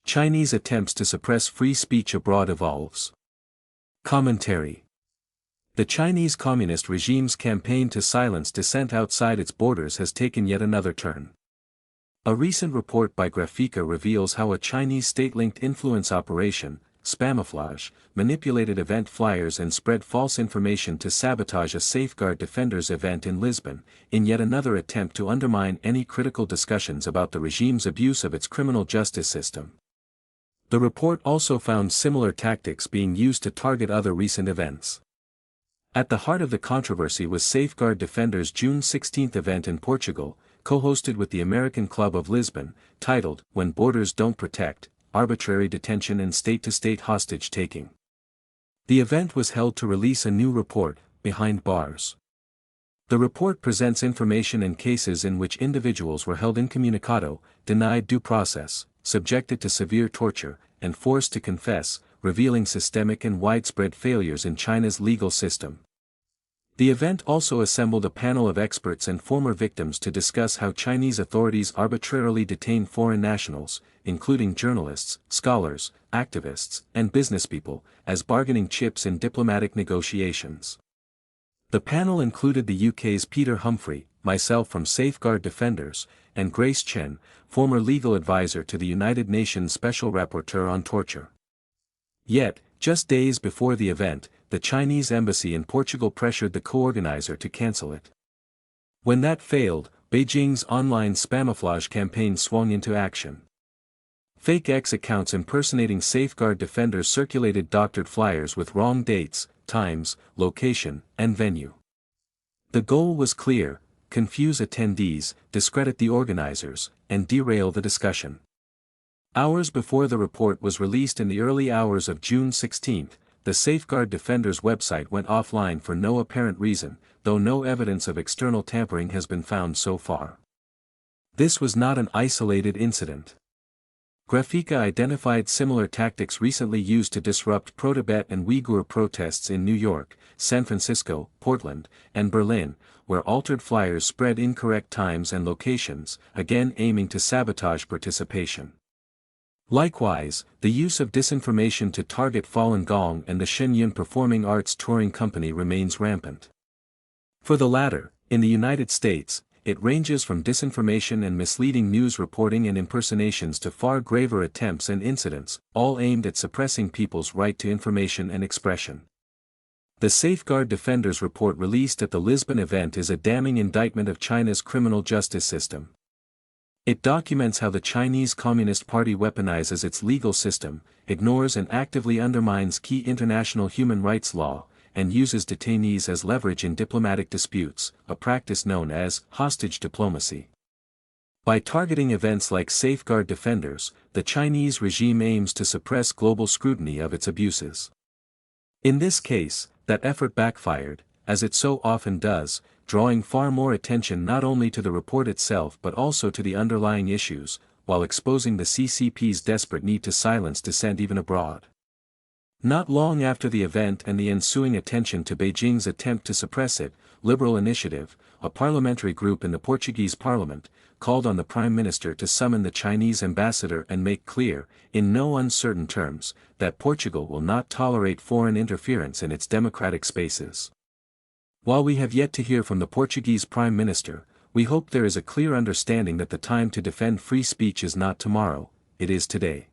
Chinese attempts to suppress free speech abroad evolves. Commentary. The Chinese Communist regime's campaign to silence dissent outside its borders has taken yet another turn. A recent report by Grafika reveals how a Chinese state-linked influence operation, Spamouflage, manipulated event flyers and spread false information to sabotage a Safeguard Defenders event in Lisbon, in yet another attempt to undermine any critical discussions about the regime's abuse of its criminal justice system. The report also found similar tactics being used to target other recent events. At the heart of the controversy was Safeguard Defenders' June 16 event in Portugal, co-hosted with the American Club of Lisbon, titled, "When Borders Don't Protect, Arbitrary Detention and State-to-State Hostage-Taking." The event was held to release a new report, Behind Bars. The report presents information and cases in which individuals were held incommunicado, denied due process, subjected to severe torture, and forced to confess, revealing systemic and widespread failures in China's legal system. The event also assembled a panel of experts and former victims to discuss how Chinese authorities arbitrarily detain foreign nationals, including journalists, scholars, activists, and businesspeople, as bargaining chips in diplomatic negotiations. The panel included the UK's Peter Humphrey, myself from Safeguard Defenders, and Grace Chen, former legal advisor to the United Nations Special Rapporteur on Torture. Yet, just days before the event, the Chinese embassy in Portugal pressured the co-organizer to cancel it. When that failed, Beijing's online Spamouflage campaign swung into action. Fake X accounts impersonating Safeguard Defenders circulated doctored flyers with wrong dates, times, location, and venue. The goal was clear: confuse attendees, discredit the organizers, and derail the discussion. Hours before the report was released in the early hours of June 16, the Safeguard Defenders website went offline for no apparent reason, though no evidence of external tampering has been found so far. This was not an isolated incident. Grafika identified similar tactics recently used to disrupt pro-Tibet and Uyghur protests in New York, San Francisco, Portland, and Berlin, where altered flyers spread incorrect times and locations, again aiming to sabotage participation. Likewise, the use of disinformation to target Falun Gong and the Shenyun Performing Arts Touring Company remains rampant. For the latter, in the United States, it ranges from disinformation and misleading news reporting and impersonations to far graver attempts and incidents, all aimed at suppressing people's right to information and expression. The Safeguard Defenders report released at the Lisbon event is a damning indictment of China's criminal justice system. It documents how the Chinese Communist Party weaponizes its legal system, ignores and actively undermines key international human rights law, and uses detainees as leverage in diplomatic disputes, a practice known as hostage diplomacy. By targeting events like Safeguard Defenders, the Chinese regime aims to suppress global scrutiny of its abuses. In this case, that effort backfired, as it so often does, drawing far more attention not only to the report itself but also to the underlying issues, while exposing the CCP's desperate need to silence dissent even abroad. Not long after the event and the ensuing attention to Beijing's attempt to suppress it, Liberal Initiative, a parliamentary group in the Portuguese parliament, called on the Prime Minister to summon the Chinese ambassador and make clear, in no uncertain terms, that Portugal will not tolerate foreign interference in its democratic spaces. While we have yet to hear from the Portuguese Prime Minister, we hope there is a clear understanding that the time to defend free speech is not tomorrow, it is today.